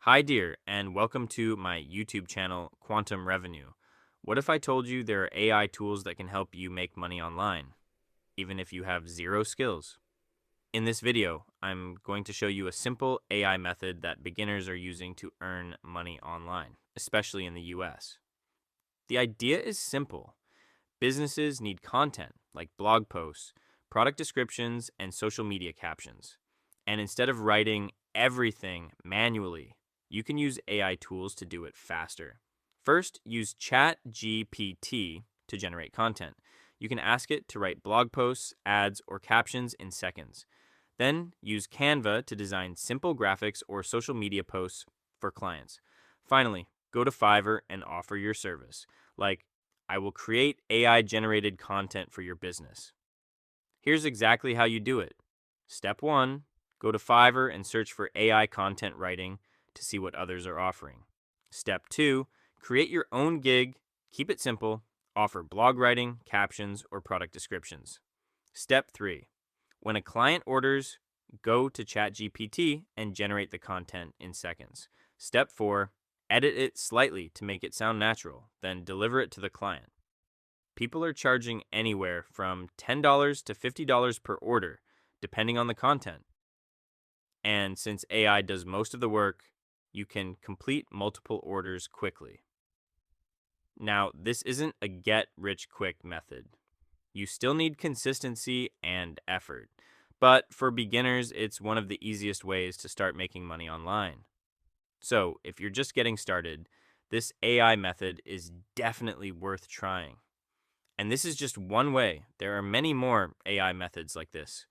Hi, dear, and welcome to my YouTube channel, Quantum Revenue. What if I told you there are AI tools that can help you make money online, even if you have zero skills? In this video, I'm going to show you a simple AI method that beginners are using to earn money online, especially in the US. The idea is simple. Businesses need content like blog posts, product descriptions, and social media captions. And instead of writing everything manually, you can use AI tools to do it faster. First, use ChatGPT to generate content. You can ask it to write blog posts, ads, or captions in seconds. Then, use Canva to design simple graphics or social media posts for clients. Finally, go to Fiverr and offer your service, like I will create AI generated content for your business. Here's exactly how you do it. Step 1, go to Fiverr and search for AI content writing to see what others are offering. Step 2, create your own gig, keep it simple, offer blog writing, captions, or product descriptions. Step 3, when a client orders, go to ChatGPT and generate the content in seconds. Step 4, edit it slightly to make it sound natural, then deliver it to the client. People are charging anywhere from $10 to $50 per order, depending on the content. And since AI does most of the work, you can complete multiple orders quickly. Now, this isn't a get-rich-quick method. You still need consistency and effort. But for beginners, it's one of the easiest ways to start making money online. So, if you're just getting started, this AI method is definitely worth trying. And this is just one way. There are many more AI methods like this.